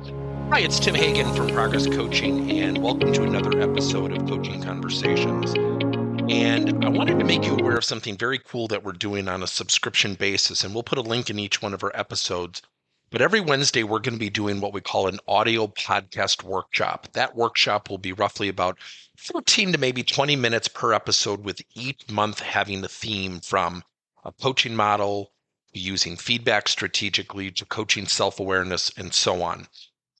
Hi, it's Tim Hagen from Progress Coaching, and welcome to another episode of Coaching Conversations. And I wanted to make you aware of something very cool that we're doing on a subscription basis, and we'll put a link in each one of our episodes. But every Wednesday, we're going to be doing what we call an audio podcast workshop. That workshop will be roughly about 14 to maybe 20 minutes per episode, with each month having a theme from a coaching model, using feedback strategically, to coaching self-awareness, and so on.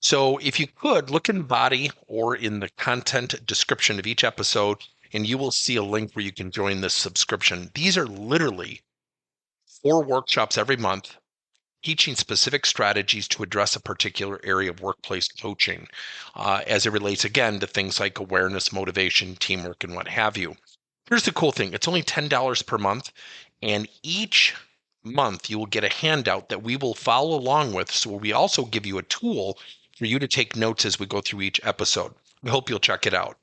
So if you could look in the body or in the content description of each episode, and you will see a link where you can join this subscription. These are literally 4 workshops every month teaching specific strategies to address a particular area of workplace coaching as it relates, again, to things like awareness, motivation, teamwork, and what have you. Here's the cool thing. It's only $10 per month, and each month you will get a handout that we will follow along with. So we also give you a tool for you to take notes as we go through each episode. We hope you'll check it out.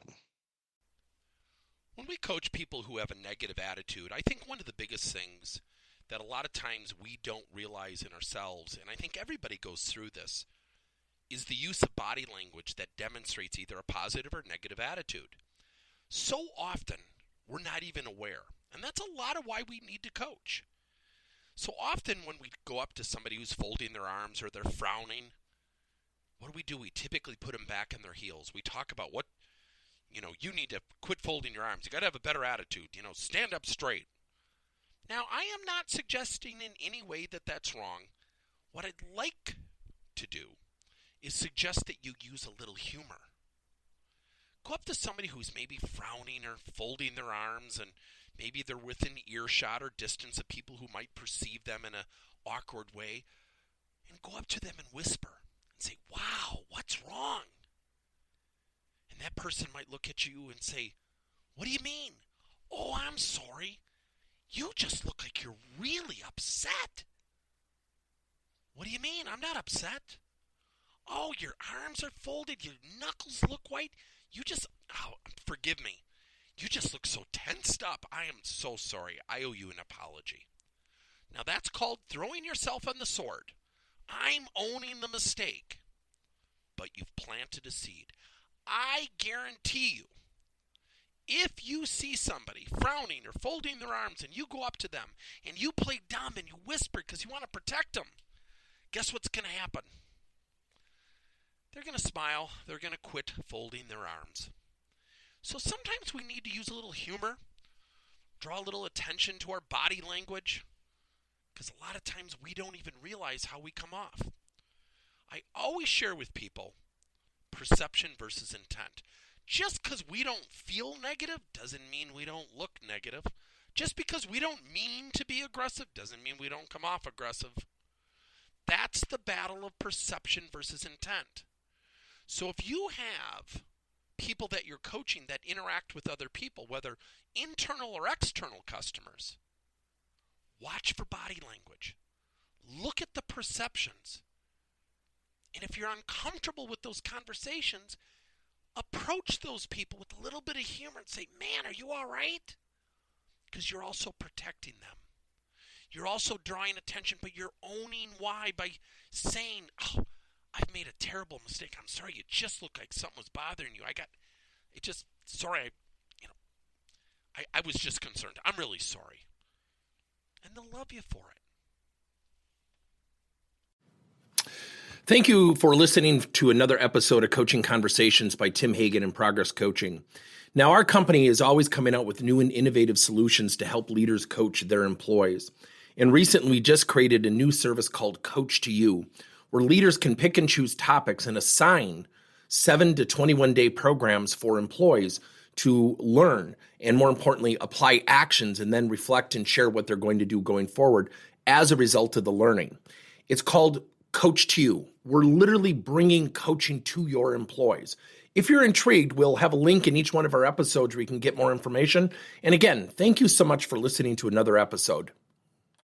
When we coach people who have a negative attitude, I think one of the biggest things that a lot of times we don't realize in ourselves, and I think everybody goes through this, is the use of body language that demonstrates either a positive or negative attitude. So often, we're not even aware, and that's a lot of why we need to coach. So often when we go up to somebody who's folding their arms or they're frowning, what do? We typically put them back on their heels. We talk about you need to quit folding your arms. You got to have a better attitude. Stand up straight. Now, I am not suggesting in any way that that's wrong. What I'd like to do is suggest that you use a little humor. Go up to somebody who's maybe frowning or folding their arms, and maybe they're within earshot or distance of people who might perceive them in an awkward way, and go up to them and whisper and say, "Wow, what's wrong?" And that person might look at you and say, "What do you mean?" "Oh, I'm sorry. You just look like you're really upset." "What do you mean? I'm not upset." "Oh, your arms are folded. Your knuckles look white. Forgive me. You just look so tensed up. I am so sorry. I owe you an apology." Now that's called throwing yourself on the sword. I'm owning the mistake. But you've planted a seed. I guarantee you, if you see somebody frowning or folding their arms and you go up to them and you play dumb and you whisper because you want to protect them, guess what's going to happen? They're going to smile. They're going to quit folding their arms. So sometimes we need to use a little humor, draw a little attention to our body language, because a lot of times we don't even realize how we come off. I always share with people perception versus intent. Just because we don't feel negative doesn't mean we don't look negative. Just because we don't mean to be aggressive doesn't mean we don't come off aggressive. That's the battle of perception versus intent. So if you have people that you're coaching that interact with other people, whether internal or external customers, watch for body language. Look at the perceptions. And if you're uncomfortable with those conversations, approach those people with a little bit of humor and say, "Man, are you all right?" Because you're also protecting them. You're also drawing attention, but you're owning why by saying, "Oh, I've made a terrible mistake. I'm sorry. You just look like something was bothering you. I was just concerned. I'm really sorry." And they'll love you for it. Thank you for listening to another episode of Coaching Conversations by Tim Hagen and Progress Coaching. Now, our company is always coming out with new and innovative solutions to help leaders coach their employees. And recently, we just created a new service called Coach to You, where leaders can pick and choose topics and assign 7 to 21-day programs for employees to learn and, more importantly, apply actions and then reflect and share what they're going to do going forward as a result of the learning. It's called Coach to You. We're literally bringing coaching to your employees. If you're intrigued, we'll have a link in each one of our episodes where you can get more information. And again, thank you so much for listening to another episode.